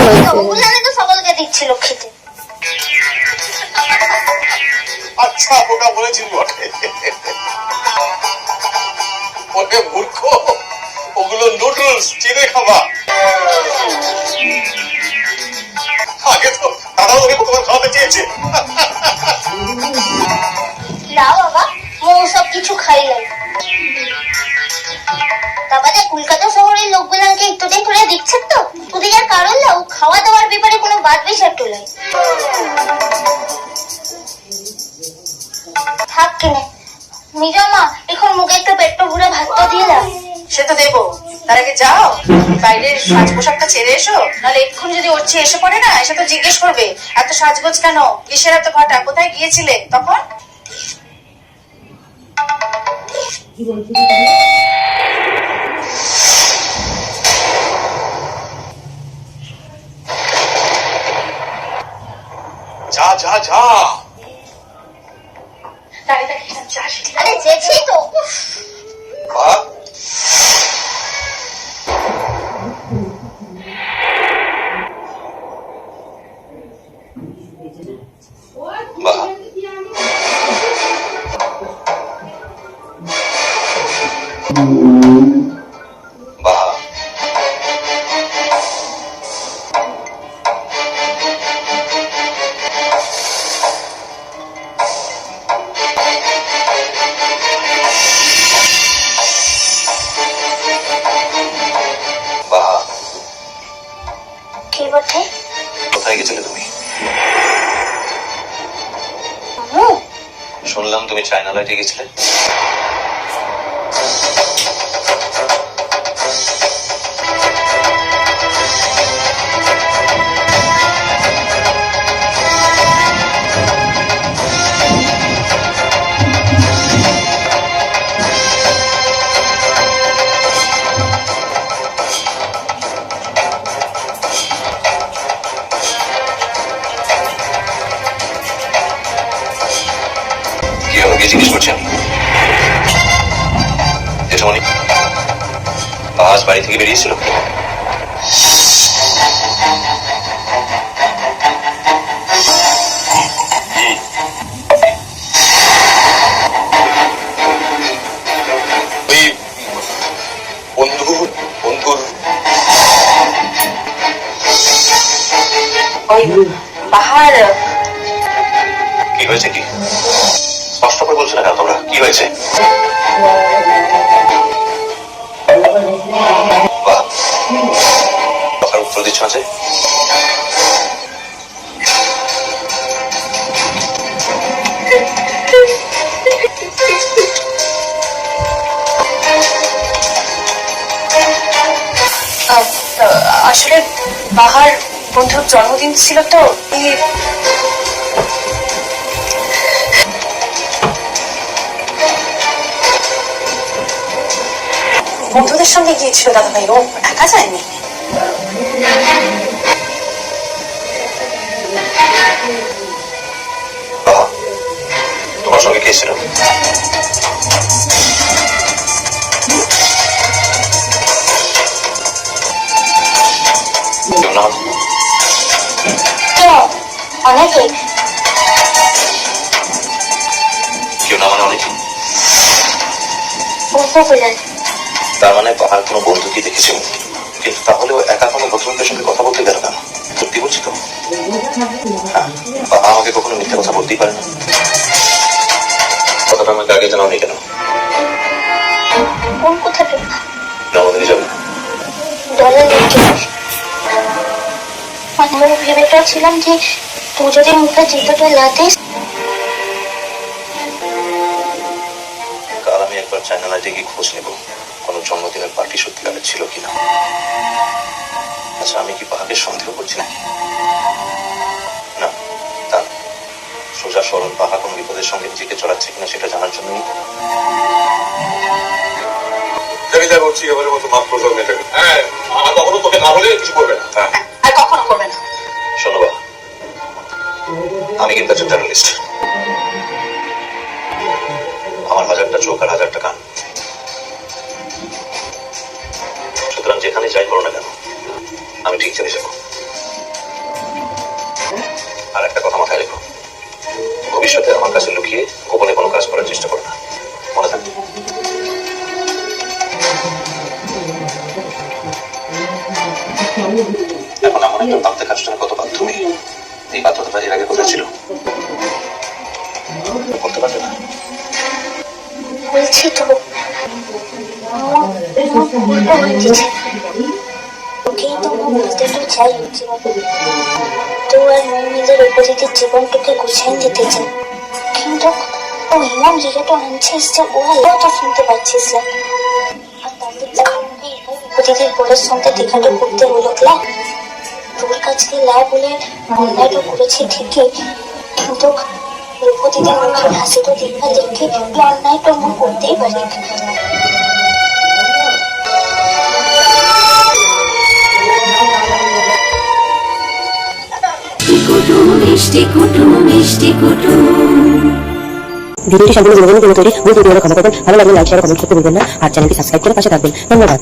হয়েছে। ওগুলো তো সকলকে দিচ্ছিল খেতে। আচ্ছা ওটা বলেছিল বটে। ওকে মূর্খ, ওগুলো নুডলস, চিড়ে খাবা। আগে তো দাদাও তোকে তোমার খাওয়াতে চেয়েছে। না বাবা, ও সব কিছু খাই নাই। বাবা কলকাতা শহরের লোকগুলাকে একটুদিন ধরে দেখছেন তো, ওদের আর কারণ না ও খাওয়া দাওয়ার ব্যাপারে কোনো বাদ বিচার তোলে। থাক কিনে নিজের মা, এখন মুখে একটু পেট্টো ভরে ভাত তো দিয়ে দাও। সে তো দেবো, তার আগে যাও বাইরের সাজ পোশাকটা ছেড়ে এসো, নাহলে এক্ষুনি যদি ওর চেয়ে এসে পড়ে না, এসে তো জিজ্ঞেস করবে এত সাজগোজ কেন, কিসের এত ঘটা, কোথায় গিয়েছিলে তখন। যা যা যা। আরে যেছি তো। বাহ, বাহ, বাহ। বাহ, কি বটে? কোথায় গেছিলে তুমি? শুনলাম তুমি চায়না লাইটে গেছিলে। কি আমাকে জিজ্ঞেস করছেন? জেঠুমনি, আজ বাড়ি থেকে বেরিয়েছিল। ওই বন্ধুর ওই বাহার কি হয়েছে? কি স্পষ্ট করে বলছো না কেন তোমরা? কি হয়েছে? বাহ, কথার উত্তর দিচ্ছ না যে? আসলে বাহার বন্ধুর জন্মদিন ছিল তো, বন্ধুদের সঙ্গে গিয়েছিল দাদা ভাই, ও একা যায়নি। বাহ, তোমার সঙ্গে কে ছিল? কেউ না? অনেকে। কেউ না মানে অনেকে? বুঝতে পেলেন? তার মানে বাহার কোনো বন্ধুকে দেখেছিল, কিন্তু তাহলে ও একা কোনো ভদ্রলোকের সঙ্গে কথা বলতে গেল কেন? সত্যি বলছি তো? হ্যাঁ, বাবা আমাকে কখনো মিথ্যা কথা বলতেই পারে না। কথাটা আমাকে আগে জানাওনি কেন? কোন কথাটা? নবদিনী যাবে। দলের লোকজন আমি ভেবেছিলাম যে তুই যদি মুখে জুতোটা লাতিস। কাল আমি একবার চায়না লাইটে গিয়ে খোঁজ নেব কোনো জন্মদিনের পার্টি সত্যিকারের ছিল কিনা। আচ্ছা, আমি কি বাহাকে সন্দেহ করছি নাকি? না, তা সোজা সরল বাহা কোন বিপদের সঙ্গে নিজেকে চড়াচ্ছে কিনা সেটা জানার জন্যই যা করছি এবারের মতো মাফ করে দাও মেয়েটাকে। হ্যাঁ, আর কখনো তোকে না বলে কিছু করবে না। হ্যাঁ, আর কখনো করবে না। শোনো বাবা, আমি কিন্তু একজন জার্নালিস্ট। আমার হাজারটা চোখ আর হাজারটা কান, সুতরাং যেখানে যাই করো না কেন আমি ঠিক চলে যাবো। আর একটা কথা মাথায় রেখো, ভবিষ্যতে আমার কাছে লুকিয়ে গোপনে কোনো কাজ করার চেষ্টা করো না, মনে থাকবে। এখন এমন একটা ভাবতে কাজটা কত বাধ্য মেয়ে, এই বাধ্যতা এর আগে কোথায় ছিল বলতে পারবে না? বলছি তো উল্টো হয়ে গেছে। ওকেই তো বলতে তো চাই তো আর মৌমিদের অপরাধীর জীবনটাকে গুছিয়ে দিতে চাই, কিন্তু ও এমন জায়গাটা আনছিস যে ও তো শুনতে পাচ্ছিস না। আর তাদের অপরাধীর বলে শুনতে দেখাটা করতে হলো না। তোর কাছে লা বলে অন্যায়টা করেছে ঠিকই, কিন্তু প্রতিদিন মুখের হাসিটা দেখা দেখে অন্যায়টা মন করতেই পারে। ভিডিওটি সম্পূর্ণ বিনোদনের জন্য তৈরি। ভুল ত্রুটি হলে ক্ষমা করবেন। ভালো লাগলে লাইক শেয়ার কমেন্ট করতে ভুলবেন না। আর চ্যানেলটি সাবস্ক্রাইব করে পাশে থাকবেন। ধন্যবাদ।